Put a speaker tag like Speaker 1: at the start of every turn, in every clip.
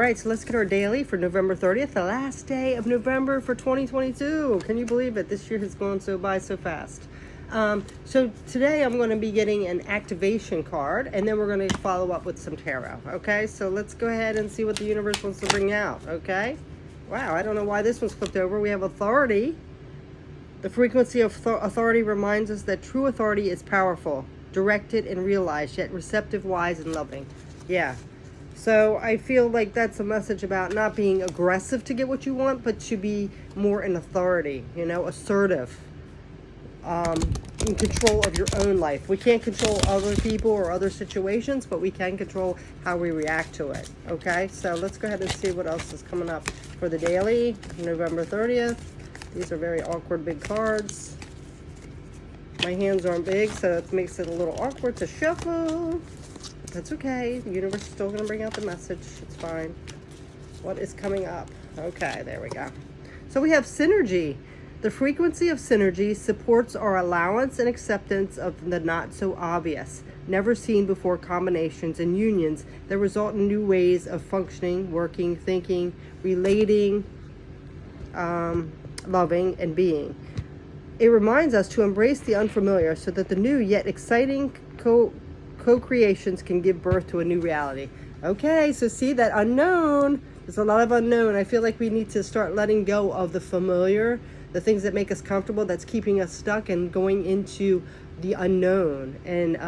Speaker 1: All right, so let's get our daily for November 30th, the last day of November for 2022. Can you believe it? This year has gone by so fast. So today I'm going to be getting an activation card, and then we're going to follow up with some tarot. Okay, so let's go ahead and see what the universe wants to bring out. Okay, wow, I don't know why this one's flipped over. We have authority. The frequency of authority reminds us that true authority is powerful, directed and realized, yet receptive, wise, and loving. Yeah. So I feel like that's a message about not being aggressive to get what you want, but to be more in authority, assertive, in control of your own life. We can't control other people or other situations, but we can control how we react to it. Okay, so let's go ahead and see what else is coming up for the daily, November 30th. These are very awkward big cards. My hands aren't big, so it makes it a little awkward to shuffle. That's okay. The universe is still going to bring out the message. It's fine. What is coming up? Okay, there we go. So we have synergy. The frequency of synergy supports our allowance and acceptance of the not so obvious, never seen before combinations and unions that result in new ways of functioning, working, thinking, relating, loving, and being. It reminds us to embrace the unfamiliar so that the new yet exciting co-creations can give birth to a new reality. Okay, so see that unknown. There's a lot of unknown. I feel like we need to start letting go of the familiar, the things that make us comfortable, that's keeping us stuck, and going into the unknown and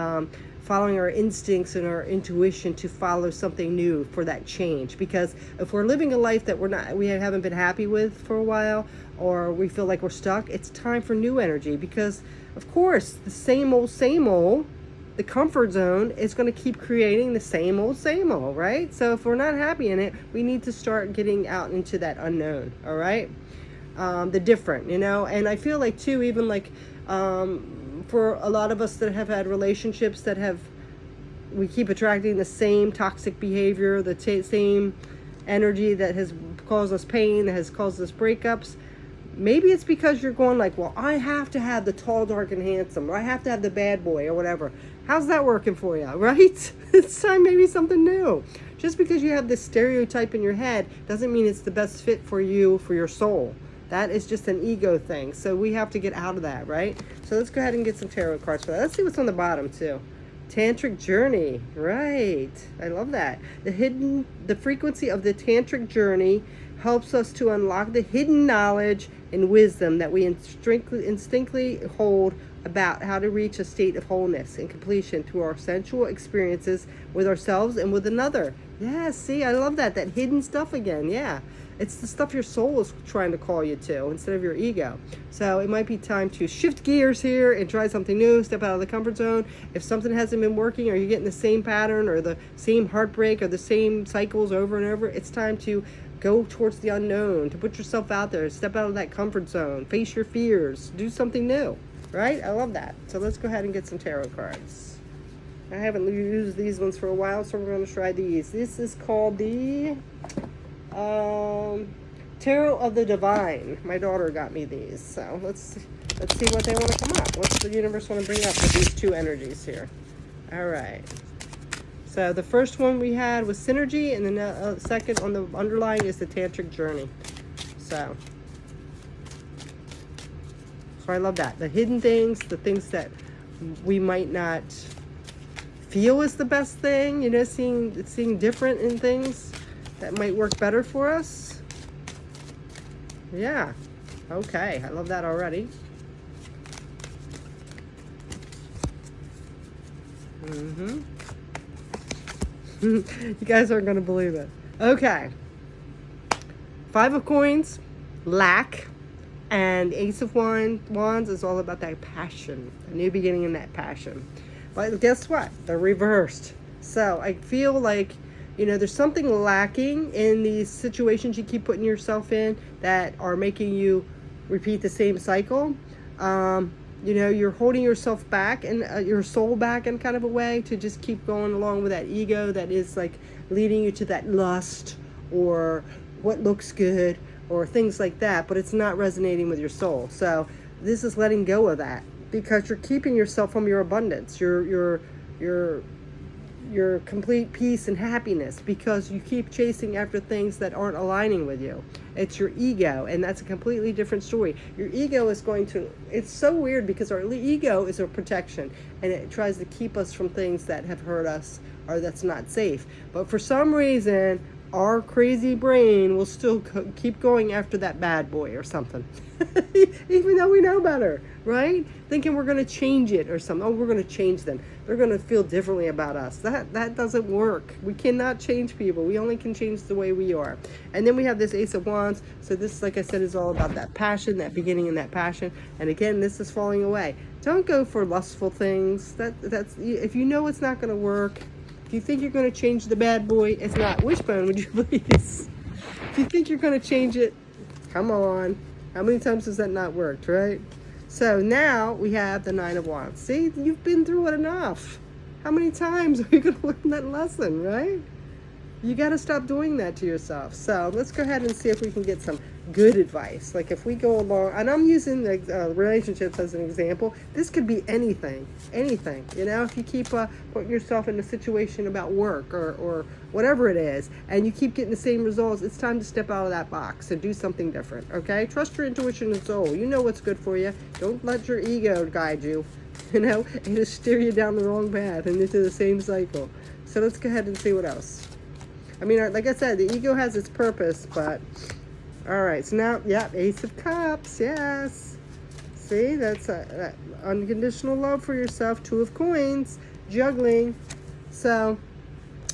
Speaker 1: following our instincts and our intuition to follow something new for that change. Because if we're living a life that we haven't been happy with for a while, or we feel like we're stuck, it's time for new energy. Because of course, the same old, the comfort zone is going to keep creating the same old, right? So if we're not happy in it, we need to start getting out into that unknown, all right? The different, and I feel like too, even like for a lot of us that have had relationships we keep attracting the same toxic behavior, the same energy that has caused us pain, that has caused us breakups. Maybe it's because you're going like, well, I have to have the tall, dark, and handsome, or I have to have the bad boy, or whatever. How's that working for you, right? It's time maybe something new. Just because you have this stereotype in your head doesn't mean it's the best fit for you, for your soul. That is just an ego thing. So we have to get out of that, right? So let's go ahead and get some tarot cards for that. Let's see what's on the bottom too. Tantric journey, right? I love that. The frequency of the tantric journey helps us to unlock the hidden knowledge and wisdom that we instinctively hold about how to reach a state of wholeness and completion through our sensual experiences with ourselves and with another. Yeah, see, I love that hidden stuff again. Yeah, it's the stuff your soul is trying to call you to instead of your ego. So it might be time to shift gears here and try something new, step out of the comfort zone. If something hasn't been working, or you're getting the same pattern or the same heartbreak or the same cycles over and over, it's time to go towards the unknown, to put yourself out there, step out of that comfort zone, face your fears, do something new, right? I love that. So let's go ahead and get some tarot cards. I haven't used these ones for a while, so we're going to try these. This is called the Tarot of the Divine. My daughter got me these, so let's see what they want to come up. What's the universe want to bring up with these two energies here? All right. So the first one we had was synergy, and then the second on the underlying is the tantric journey. So I love that. The hidden things, the things that we might not feel is the best thing, seeing different in things that might work better for us. Yeah. Okay. I love that already. You guys aren't going to believe it. Okay. 5 of coins, lack, and Ace of Wands is all about that passion, a new beginning in that passion. But guess what? They're reversed. So I feel like, there's something lacking in these situations you keep putting yourself in that are making you repeat the same cycle. You're holding yourself back and your soul back in kind of a way to just keep going along with that ego that is like leading you to that lust or what looks good or things like that, but it's not resonating with your soul. So this is letting go of that, because you're keeping yourself from your abundance. You're your complete peace and happiness, because you keep chasing after things that aren't aligning with you. It's your ego, and that's a completely different story. Your ego is going to, it's so weird because our ego is a protection, and it tries to keep us from things that have hurt us or that's not safe. But for some reason, our crazy brain will still keep going after that bad boy or something. Even though we know better, right? Thinking we're going to change it or something. Oh, we're going to change them. They're going to feel differently about us. That doesn't work. We cannot change people. We only can change the way we are. And then we have this Ace of Wands. So this, like I said, is all about that passion, that beginning and that passion. And again, this is falling away. Don't go for lustful things. That's if you know it's not going to work. If you think you're going to change the bad boy, it's not. Wishbone, would you please? If you think you're going to change it, come on. How many times has that not worked, right? So now we have the Nine of Wands. See, you've been through it enough. How many times are you going to learn that lesson, right? You got to stop doing that to yourself. So let's go ahead and see if we can get some good advice. Like if we go along, and I'm using the relationships as an example. This could be anything. You know, if you keep putting yourself in a situation about work or whatever it is, and you keep getting the same results, it's time to step out of that box and do something different. Okay? Trust your intuition and soul. You know what's good for you. Don't let your ego guide you. You know, and just steer you down the wrong path and into the same cycle. So let's go ahead and see what else. I mean, like I said, the ego has its purpose, but all right. So now, yeah, Ace of Cups, yes. See, that's that unconditional love for yourself. Two of Coins, juggling. So,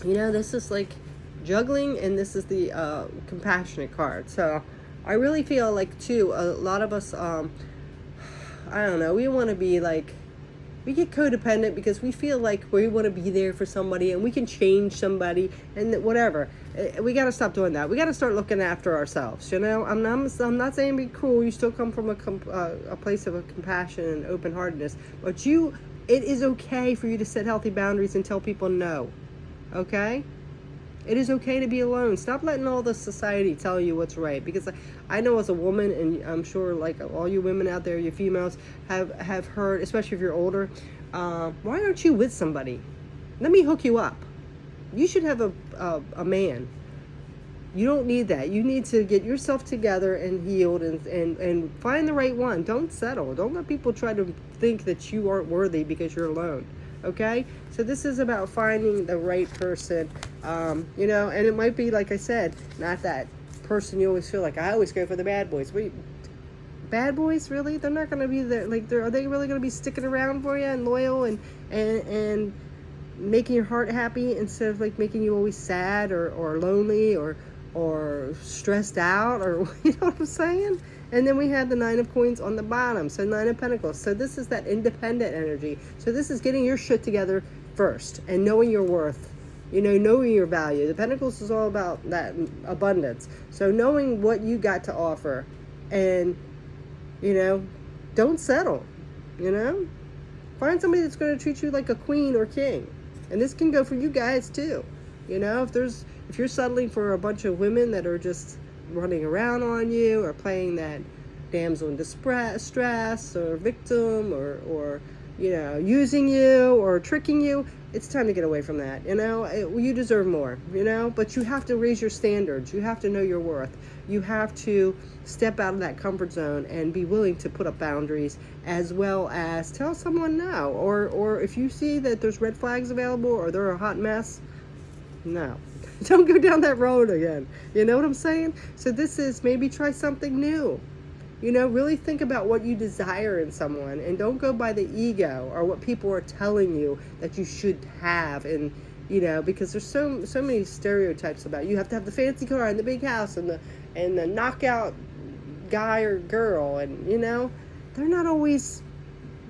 Speaker 1: you know, this is like juggling, and this is the compassionate card. So, I really feel like too, a lot of us, I don't know, we want to be like. We get codependent because we feel like we want to be there for somebody and we can change somebody and whatever. We got to stop doing that. We got to start looking after ourselves. You know, I'm not saying be cruel. You still come from a place of a compassion and open-heartedness, but it is okay for you to set healthy boundaries and tell people no. Okay? It is okay to be alone. Stop letting all the society tell you what's right. Because I know as a woman, and I'm sure like all you women out there, you females, have heard, especially if you're older, why aren't you with somebody? Let me hook you up. You should have a man. You don't need that. You need to get yourself together and healed and find the right one. Don't settle. Don't let people try to think that you aren't worthy because you're alone. Okay, so this is about finding the right person, you know, and it might be, like I said, not that person you always feel like. I always go for the bad boys. Wait, bad boys, really? They're not going to be there. Like, are they really going to be sticking around for you and loyal and making your heart happy instead of like making you always sad or lonely or stressed out, or you know what I'm saying? And then we have the Nine of Coins on the bottom, so Nine of Pentacles. So this is that independent energy. So this is getting your shit together first and knowing your worth, you know, knowing your value. The Pentacles is all about that abundance. So knowing what you got to offer, and, you know, don't settle, you know. Find somebody that's going to treat you like a queen or king. And this can go for you guys too. You know, if you're settling for a bunch of women that are just running around on you or playing that damsel in distress or victim or you know, using you or tricking you, it's time to get away from that. You know, you deserve more, you know, but you have to raise your standards. You have to know your worth. You have to step out of that comfort zone and be willing to put up boundaries, as well as tell someone no, or if you see that there's red flags available or they're a hot mess, no. Don't go down that road again. You know what I'm saying? So this is maybe try something new. You know, really think about what you desire in someone, and don't go by the ego or what people are telling you that you should have. And, you know, because there's so many stereotypes about you have to have the fancy car and the big house and the knockout guy or girl, and, you know, they're not always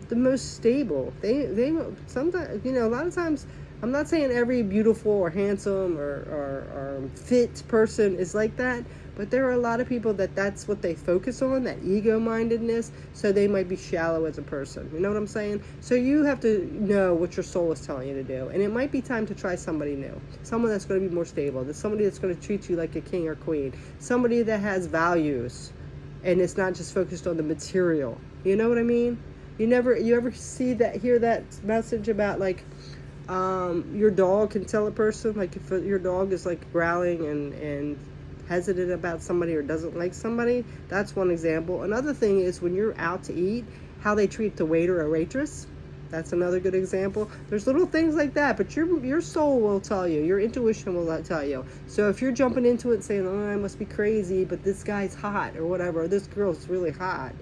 Speaker 1: the most stable. They sometimes, you know, a lot of times. I'm not saying every beautiful or handsome or fit person is like that, but there are a lot of people that's what they focus on, that ego-mindedness, so they might be shallow as a person. You know what I'm saying? So you have to know what your soul is telling you to do, and it might be time to try somebody new, someone that's going to be more stable, somebody that's going to treat you like a king or queen, somebody that has values, and it's not just focused on the material. You know what I mean? You ever hear that message about like, Your dog can tell a person, like if your dog is like growling and hesitant about somebody or doesn't like somebody, that's one example. Another thing is when you're out to eat, how they treat the waiter or waitress. That's another good example. There's little things like that, but your soul will tell you, your intuition will tell you. So if you're jumping into it saying, oh, I must be crazy, but this guy's hot or whatever, or this girl's really hot,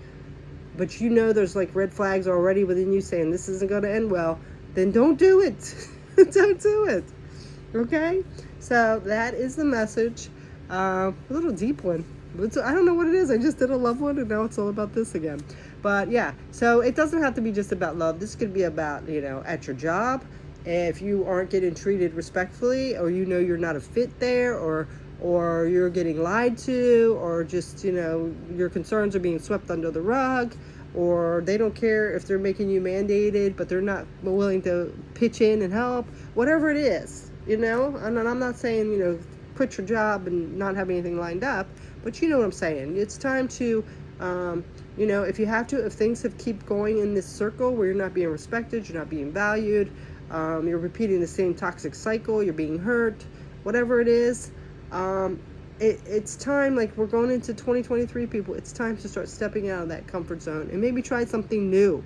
Speaker 1: but you know there's like red flags already within you saying this isn't going to end well, then don't do it. Don't do it. Okay? So that is the message. A little deep one. I don't know what it is. I just did a love one and now it's all about this again. But yeah, so it doesn't have to be just about love. This could be about, at your job. If you aren't getting treated respectfully, or you're not a fit there, or you're getting lied to, or just, your concerns are being swept under the rug, or they don't care if they're making you mandated, but they're not willing to pitch in and help, whatever it is, and I'm not saying, quit your job and not have anything lined up, but you know what I'm saying. It's time to, if you have to, if things keep going in this circle where you're not being respected, you're not being valued, you're repeating the same toxic cycle, you're being hurt, whatever it is, it's time, like we're going into 2023, people, it's time to start stepping out of that comfort zone and maybe try something new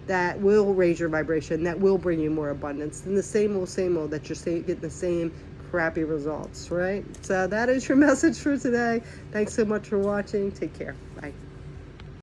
Speaker 1: that will raise your vibration, that will bring you more abundance than the same old that you're getting the same crappy results, right? So that is your message for today. Thanks so much for watching. Take care. Bye.